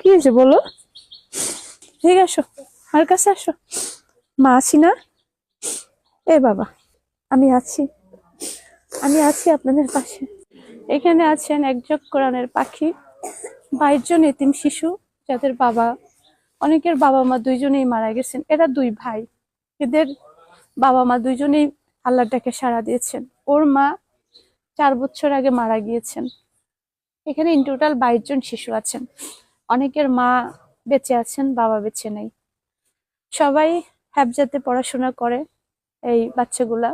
কি হয়েছে বলো? ঠিক আসো, আমার কাছে আসো। মা আছি না? এ বাবা, আমি আছি, আমি আছি আপনাদের পাশে। এখানে আছেন একজন কোরআনের পাখি, 22 জন এতিম শিশু, যাদের বাবা, অনেকের বাবা মা দুইজনেই মারা গেছেন। এরা দুই ভাই, এদের বাবা মা দুইজনেই আল্লাহর ডাকে সাড়া দিয়েছেন। ওর মা 4 বছর আগে মারা গিয়েছেন। এখানে ইন টোটাল 22 জন শিশু আছেন। অনেকের মা বেঁচে আছেন, বাবা বেঁচে নেই। সবাই হ্যাবজাতে পড়াশোনা করে। এই বাচ্চাগুলা,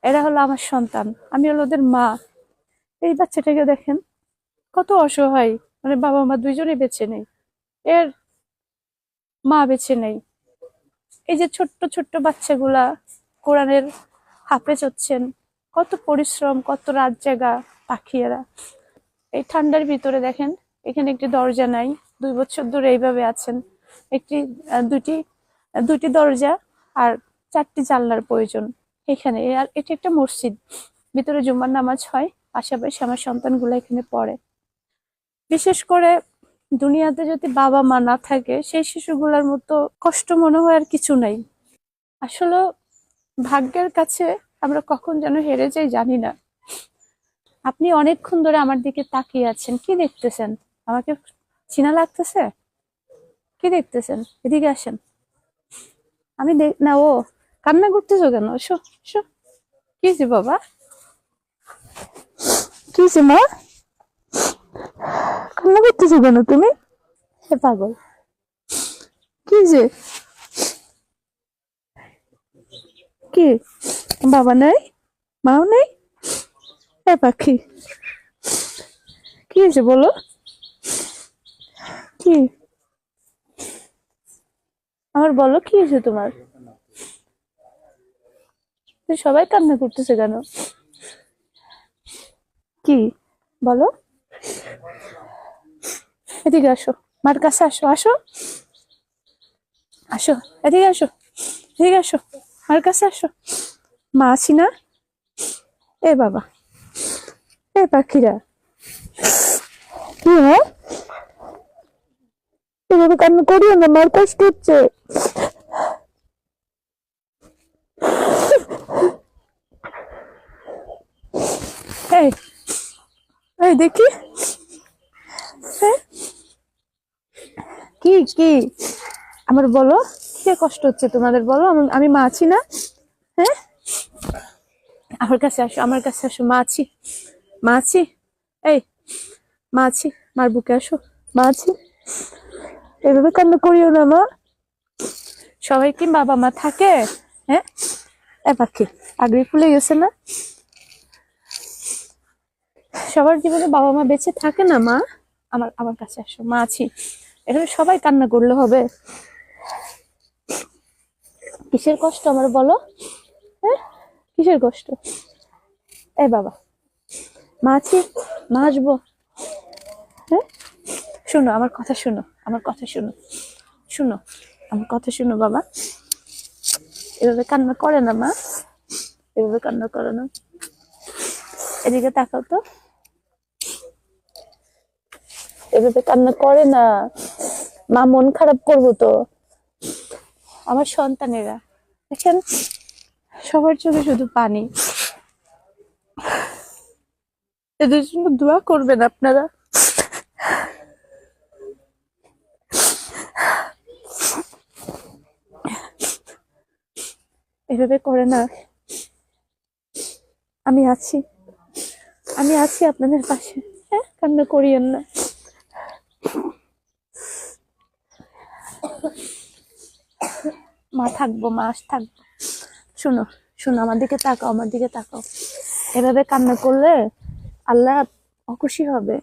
এরা হলো আমার সন্তান, আমি হলো ওদের মা। এই বাচ্চাটাকে দেখেন, কত অসহায়, মানে বাবা মা দুইজনেই বেঁচে নেই, এর মা বেঁচে নেই। এই যে ছোট্ট ছোট্ট বাচ্চাগুলা কোরআনের হাফেজ হচ্ছেন, কত পরিশ্রম, কত রাত জাগা পাখি এরা। এই ঠান্ডার ভিতরে দেখেন, এখানে একটি দরজা নাই, 2 বছর ধরে এইভাবে আছেন। একটি দুটি দরজা আর 4টি জানলার প্রয়োজন এখানে। আর এটি একটা মসজিদ, ভিতরে জুম্মার নামাজ হয়, পাশাপাশি আমার সন্তানগুলো এখানে পড়ে। বিশেষ করে দুনিয়াতে যদি বাবা মা না থাকে, সেই শিশুগুলোর মতো কষ্ট মনে হয় আর কিছু নাই। আসলে ভাগ্যের কাছে আমরা কখন যেন হেরে যাই জানি না। আপনি অনেকক্ষণ ধরে আমার দিকে তাকিয়ে আছেন, কি দেখতেছেন? আমাকে চেনা লাগতেছে? কি দেখতেছেন? এদিকে আসেন। আমি না, ও কান্না করতেছো কেন? এসো এসো। কি হয়েছে বাবা? কি হয়েছে মা? কান্না করতেছো কেন তুমি? হে পাগল, কি হয়েছে? কি, বাবা নাই, মাও নেই? এ পাখি, কি হয়েছে বলো? কি, আমার বলো কি হয়েছে তোমার? সবাই কান্না করতেছে কেন? কি বলো? এদিকে আসো, মার কাছে আসো, আসো আসো, এদিকে আসো, এদিকে আসো, মার কাছে আসো। মা আছি না? এ বাবা, এ পাখিরা, কি হয়? এভাবে কান্না করিও না, মার কষ্ট হচ্ছে। এই, এই দেখি, হ্যাঁ, কি কি আমার বলো, কে কষ্ট হচ্ছে তোমাদের বলো? আমি মা আছি না? হ্যাঁ, আমার কাছে আসো, আমার কাছে আসো। মা আছি, মা আছি। এই, মা আছি, মার বুকে আসো। মা আছি, এভাবে কান্না করিও না মা। সবাই কি বাবা মা থাকে? হ্যাঁ, এ পাখি, আগ্রহ ফুলে গেছে না? সবার জীবনে বাবা মা বেঁচে থাকে না মা। আমার আমার কাছে আসো, মা আছি। এখানে সবাই কান্না করলে হবে? কিসের কষ্ট আমার বলো? হ্যাঁ, কিসের কষ্ট? এ বাবা, মা আছি, মা আসবো। হ্যাঁ, শোনো আমার কথা, শোনো আমার কথা, শোনো শোনো আমার কথা, শোনো বাবা। এভাবে কান্না করে না মা, এভাবে কান্না করে না। এদিকে তাকাও তো, এভাবে কান্না করে না, মা মন খারাপ করবো তো। আমার সন্তানেরা দেখেন, সবার চোখে শুধু পানি। এদের জন্য দোয়া করবেন আপনারা। এভাবে করে না, আমি আছি, আমি আছি আপনাদের পাশে। হ্যাঁ, কান্না করিয়েন না। মা থাকবো, মা থাকবো। শোনো, শোনো আমার দিকে তাকাও, আমার দিকে তাকাও। এভাবে কান্না করলে আল্লাহ অখুশি হবে।